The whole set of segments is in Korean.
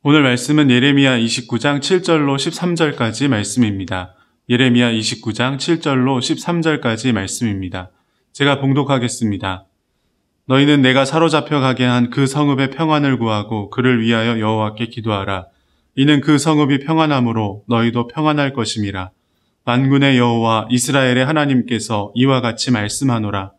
오늘 말씀은 예레미야 29장 7절로 13절까지 말씀입니다. 예레미야 29장 7절로 13절까지 말씀입니다. 제가 봉독하겠습니다. 너희는 내가 사로잡혀 가게 한 그 성읍의 평안을 구하고 그를 위하여 여호와께 기도하라. 이는 그 성읍이 평안함으로 너희도 평안할 것임이라. 만군의 여호와 이스라엘의 하나님께서 이와 같이 말씀하노라.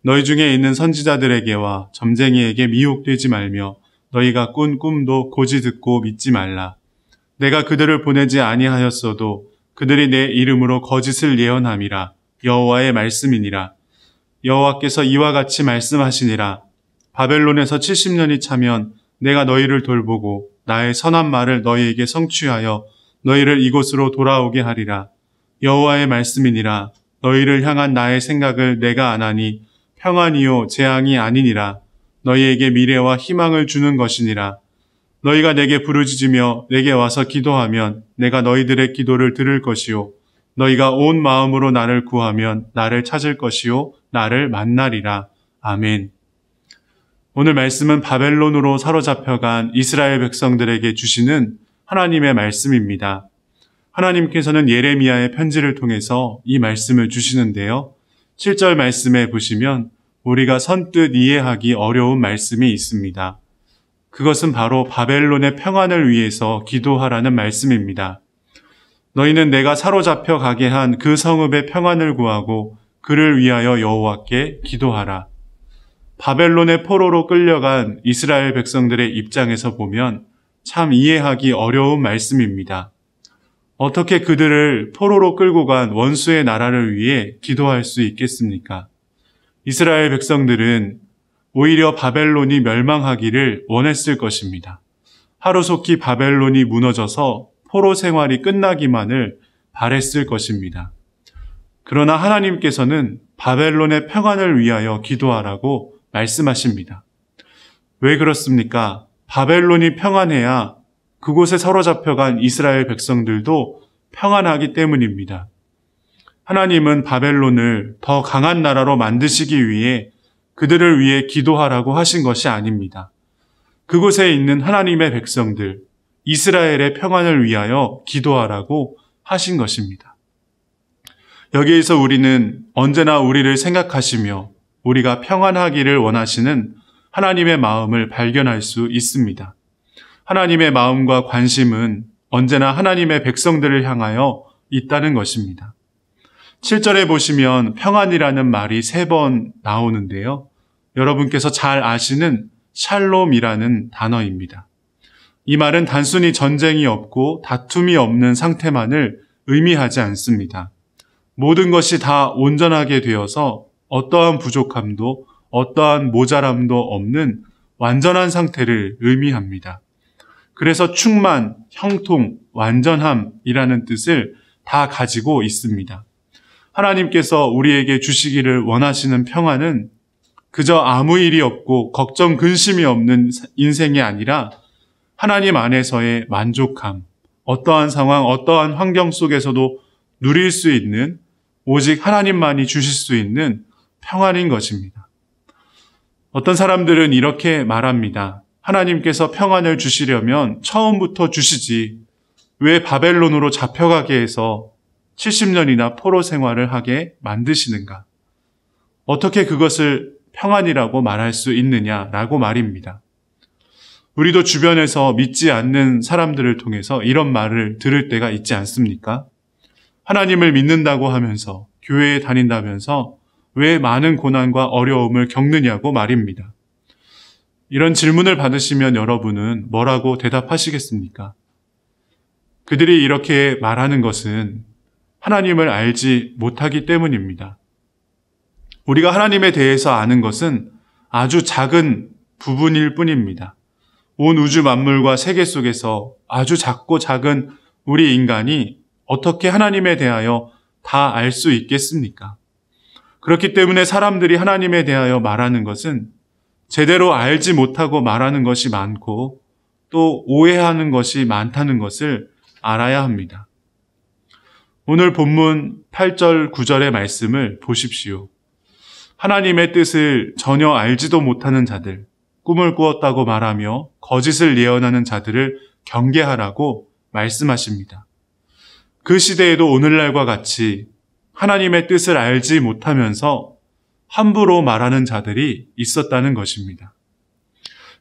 너희 중에 있는 선지자들에게와 점쟁이에게 미혹되지 말며 너희가 꾼 꿈도 고지 듣고 믿지 말라. 내가 그들을 보내지 아니하였어도 그들이 내 이름으로 거짓을 예언함이라. 여호와의 말씀이니라. 여호와께서 이와 같이 말씀하시니라. 바벨론에서 70년이 차면 내가 너희를 돌보고 나의 선한 말을 너희에게 성취하여 너희를 이곳으로 돌아오게 하리라. 여호와의 말씀이니라. 너희를 향한 나의 생각을 내가 아나니 평안이요 재앙이 아니니라. 너희에게 미래와 희망을 주는 것이니라. 너희가 내게 부르짖으며 내게 와서 기도하면 내가 너희들의 기도를 들을 것이요. 너희가 온 마음으로 나를 구하면 나를 찾을 것이요. 나를 만나리라. 아멘. 오늘 말씀은 바벨론으로 사로잡혀간 이스라엘 백성들에게 주시는 하나님의 말씀입니다. 하나님께서는 예레미야의 편지를 통해서 이 말씀을 주시는데요. 7절 말씀에 보시면 우리가 선뜻 이해하기 어려운 말씀이 있습니다. 그것은 바로 바벨론의 평안을 위해서 기도하라는 말씀입니다. 너희는 내가 사로잡혀 가게 한 그 성읍의 평안을 구하고 그를 위하여 여호와께 기도하라. 바벨론의 포로로 끌려간 이스라엘 백성들의 입장에서 보면 참 이해하기 어려운 말씀입니다. 어떻게 그들을 포로로 끌고 간 원수의 나라를 위해 기도할 수 있겠습니까? 이스라엘 백성들은 오히려 바벨론이 멸망하기를 원했을 것입니다. 하루속히 바벨론이 무너져서 포로 생활이 끝나기만을 바랬을 것입니다. 그러나 하나님께서는 바벨론의 평안을 위하여 기도하라고 말씀하십니다. 왜 그렇습니까? 바벨론이 평안해야 그곳에 사로잡혀간 이스라엘 백성들도 평안하기 때문입니다. 하나님은 바벨론을 더 강한 나라로 만드시기 위해 그들을 위해 기도하라고 하신 것이 아닙니다. 그곳에 있는 하나님의 백성들, 이스라엘의 평안을 위하여 기도하라고 하신 것입니다. 여기에서 우리는 언제나 우리를 생각하시며 우리가 평안하기를 원하시는 하나님의 마음을 발견할 수 있습니다. 하나님의 마음과 관심은 언제나 하나님의 백성들을 향하여 있다는 것입니다. 7절에 보시면 평안이라는 말이 3번 나오는데요. 여러분께서 잘 아시는 샬롬이라는 단어입니다. 이 말은 단순히 전쟁이 없고 다툼이 없는 상태만을 의미하지 않습니다. 모든 것이 다 온전하게 되어서 어떠한 부족함도 어떠한 모자람도 없는 완전한 상태를 의미합니다. 그래서 충만, 형통, 완전함이라는 뜻을 다 가지고 있습니다. 하나님께서 우리에게 주시기를 원하시는 평안은 그저 아무 일이 없고 걱정 근심이 없는 인생이 아니라 하나님 안에서의 만족함, 어떠한 상황, 어떠한 환경 속에서도 누릴 수 있는 오직 하나님만이 주실 수 있는 평안인 것입니다. 어떤 사람들은 이렇게 말합니다. 하나님께서 평안을 주시려면 처음부터 주시지 왜 바벨론으로 잡혀가게 해서 70년이나 포로 생활을 하게 만드시는가? 어떻게 그것을 평안이라고 말할 수 있느냐라고 말입니다. 우리도 주변에서 믿지 않는 사람들을 통해서 이런 말을 들을 때가 있지 않습니까? 하나님을 믿는다고 하면서 교회에 다닌다면서 왜 많은 고난과 어려움을 겪느냐고 말입니다. 이런 질문을 받으시면 여러분은 뭐라고 대답하시겠습니까? 그들이 이렇게 말하는 것은 하나님을 알지 못하기 때문입니다. 우리가 하나님에 대해서 아는 것은 아주 작은 부분일 뿐입니다. 온 우주 만물과 세계 속에서 아주 작고 작은 우리 인간이 어떻게 하나님에 대하여 다 알 수 있겠습니까? 그렇기 때문에 사람들이 하나님에 대하여 말하는 것은 제대로 알지 못하고 말하는 것이 많고 또 오해하는 것이 많다는 것을 알아야 합니다. 오늘 본문 8절, 9절의 말씀을 보십시오. 하나님의 뜻을 전혀 알지도 못하는 자들, 꿈을 꾸었다고 말하며 거짓을 예언하는 자들을 경계하라고 말씀하십니다. 그 시대에도 오늘날과 같이 하나님의 뜻을 알지 못하면서 함부로 말하는 자들이 있었다는 것입니다.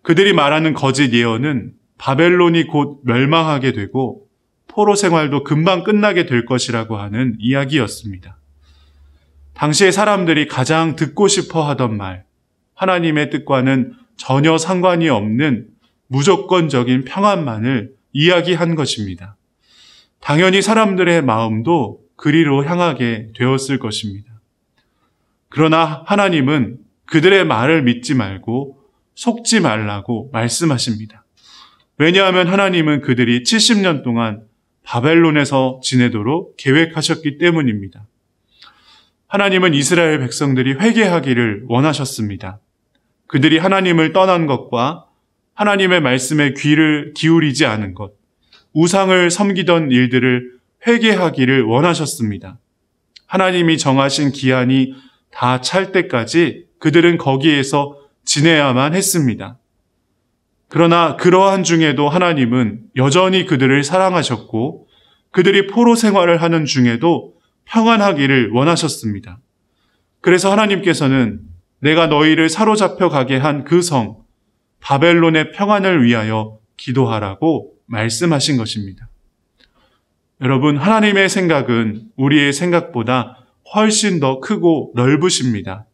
그들이 말하는 거짓 예언은 바벨론이 곧 멸망하게 되고 포로 생활도 금방 끝나게 될 것이라고 하는 이야기였습니다. 당시의 사람들이 가장 듣고 싶어 하던 말, 하나님의 뜻과는 전혀 상관이 없는 무조건적인 평안만을 이야기한 것입니다. 당연히 사람들의 마음도 그리로 향하게 되었을 것입니다. 그러나 하나님은 그들의 말을 믿지 말고 속지 말라고 말씀하십니다. 왜냐하면 하나님은 그들이 70년 동안 바벨론에서 지내도록 계획하셨기 때문입니다. 하나님은 이스라엘 백성들이 회개하기를 원하셨습니다. 그들이 하나님을 떠난 것과 하나님의 말씀에 귀를 기울이지 않은 것, 우상을 섬기던 일들을 회개하기를 원하셨습니다. 하나님이 정하신 기한이 다 찰 때까지 그들은 거기에서 지내야만 했습니다. 그러나 그러한 중에도 하나님은 여전히 그들을 사랑하셨고 그들이 포로 생활을 하는 중에도 평안하기를 원하셨습니다. 그래서 하나님께서는 내가 너희를 사로잡혀 가게 한 그 성, 바벨론의 평안을 위하여 기도하라고 말씀하신 것입니다. 여러분, 하나님의 생각은 우리의 생각보다 훨씬 더 크고 넓으십니다.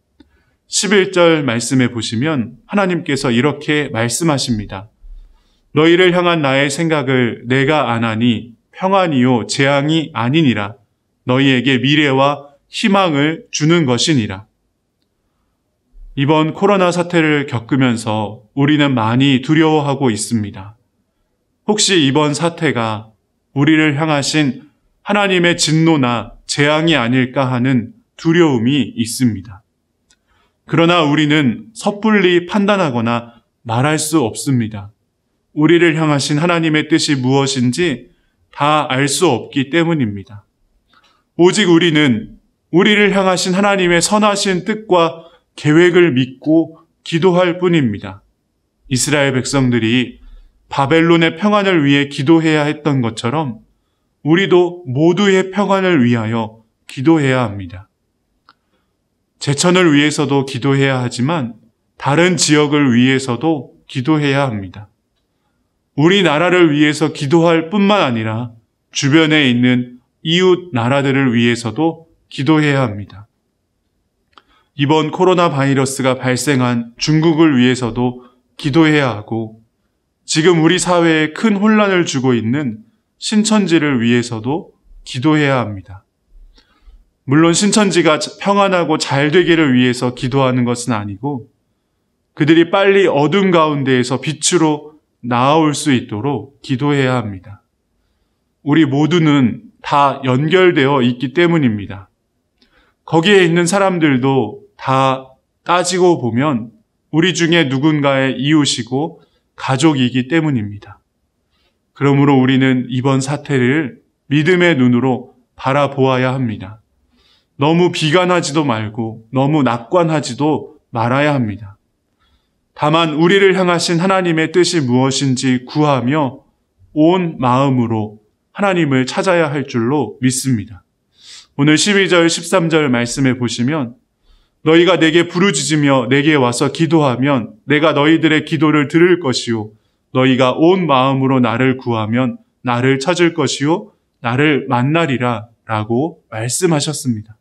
11절 말씀에 보시면 하나님께서 이렇게 말씀하십니다. 너희를 향한 나의 생각을 내가 아나니 평안이요 재앙이 아니니라. 너희에게 미래와 희망을 주는 것이니라. 이번 코로나 사태를 겪으면서 우리는 많이 두려워하고 있습니다. 혹시 이번 사태가 우리를 향하신 하나님의 진노나 재앙이 아닐까 하는 두려움이 있습니다. 그러나 우리는 섣불리 판단하거나 말할 수 없습니다. 우리를 향하신 하나님의 뜻이 무엇인지 다 알 수 없기 때문입니다. 오직 우리는 우리를 향하신 하나님의 선하신 뜻과 계획을 믿고 기도할 뿐입니다. 이스라엘 백성들이 바벨론의 평안을 위해 기도해야 했던 것처럼 우리도 모두의 평안을 위하여 기도해야 합니다. 제천을 위해서도 기도해야 하지만 다른 지역을 위해서도 기도해야 합니다. 우리나라를 위해서 기도할 뿐만 아니라 주변에 있는 이웃 나라들을 위해서도 기도해야 합니다. 이번 코로나 바이러스가 발생한 중국을 위해서도 기도해야 하고 지금 우리 사회에 큰 혼란을 주고 있는 신천지를 위해서도 기도해야 합니다. 물론 신천지가 평안하고 잘 되기를 위해서 기도하는 것은 아니고 그들이 빨리 어둠 가운데에서 빛으로 나아올 수 있도록 기도해야 합니다. 우리 모두는 다 연결되어 있기 때문입니다. 거기에 있는 사람들도 다 따지고 보면 우리 중에 누군가의 이웃이고 가족이기 때문입니다. 그러므로 우리는 이번 사태를 믿음의 눈으로 바라보아야 합니다. 너무 비관하지도 말고 너무 낙관하지도 말아야 합니다. 다만 우리를 향하신 하나님의 뜻이 무엇인지 구하며 온 마음으로 하나님을 찾아야 할 줄로 믿습니다. 오늘 12절, 13절 말씀에 보시면 너희가 내게 부르짖으며 내게 와서 기도하면 내가 너희들의 기도를 들을 것이요 너희가 온 마음으로 나를 구하면 나를 찾을 것이요 나를 만나리라 라고 말씀하셨습니다.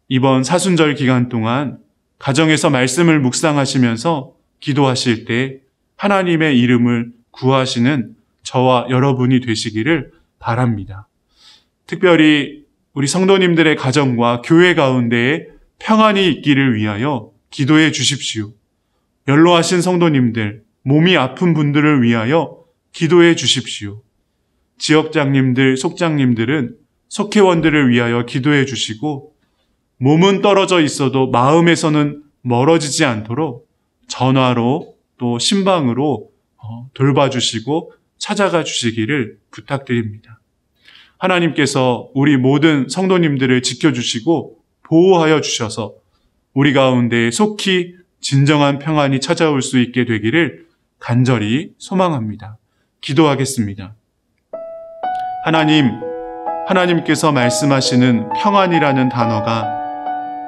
이번 사순절 기간 동안 가정에서 말씀을 묵상하시면서 기도하실 때 하나님의 이름을 구하시는 저와 여러분이 되시기를 바랍니다. 특별히 우리 성도님들의 가정과 교회 가운데에 평안이 있기를 위하여 기도해 주십시오. 연로하신 성도님들, 몸이 아픈 분들을 위하여 기도해 주십시오. 지역장님들, 속장님들은 속회원들을 위하여 기도해 주시고 몸은 떨어져 있어도 마음에서는 멀어지지 않도록 전화로 또 신방으로 돌봐주시고 찾아가 주시기를 부탁드립니다. 하나님께서 우리 모든 성도님들을 지켜주시고 보호하여 주셔서 우리 가운데 속히 진정한 평안이 찾아올 수 있게 되기를 간절히 소망합니다. 기도하겠습니다. 하나님께서 말씀하시는 평안이라는 단어가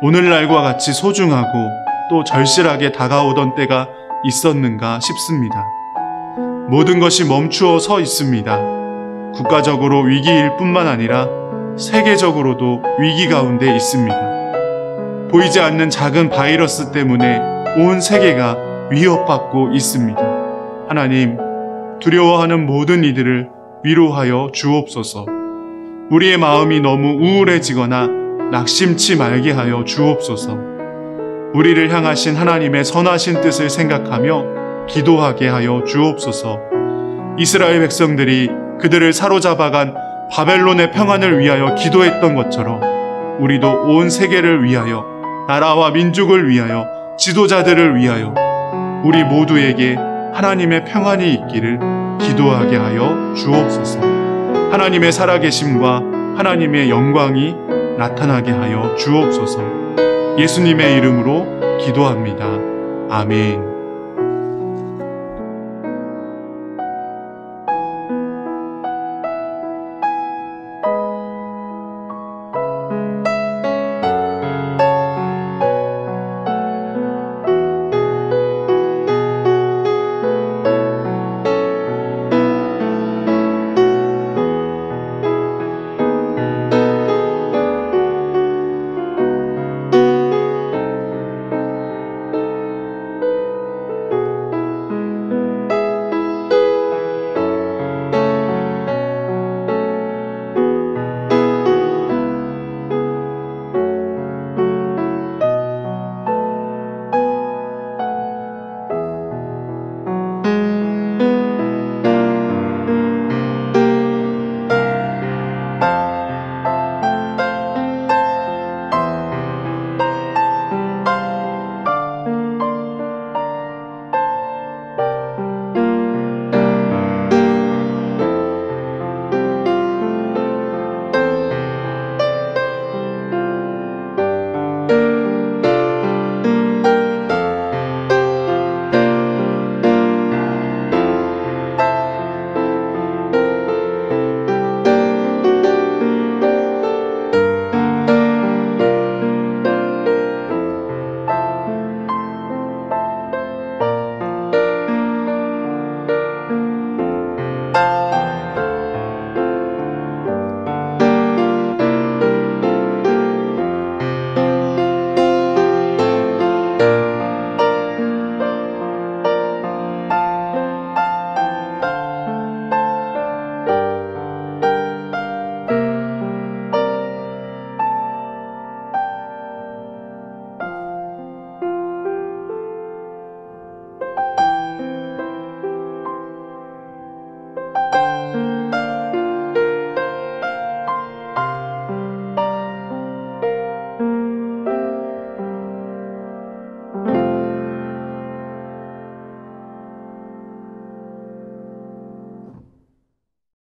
오늘날과 같이 소중하고 또 절실하게 다가오던 때가 있었는가 싶습니다. 모든 것이 멈추어 서 있습니다. 국가적으로 위기일 뿐만 아니라 세계적으로도 위기 가운데 있습니다. 보이지 않는 작은 바이러스 때문에 온 세계가 위협받고 있습니다. 하나님, 두려워하는 모든 이들을 위로하여 주옵소서. 우리의 마음이 너무 우울해지거나 낙심치 말게 하여 주옵소서. 우리를 향하신 하나님의 선하신 뜻을 생각하며 기도하게 하여 주옵소서. 이스라엘 백성들이 그들을 사로잡아간 바벨론의 평안을 위하여 기도했던 것처럼 우리도 온 세계를 위하여, 나라와 민족을 위하여, 지도자들을 위하여 우리 모두에게 하나님의 평안이 있기를 기도하게 하여 주옵소서. 하나님의 살아계심과 하나님의 영광이 나타나게 하여 주옵소서. 예수님의 이름으로 기도합니다. 아멘.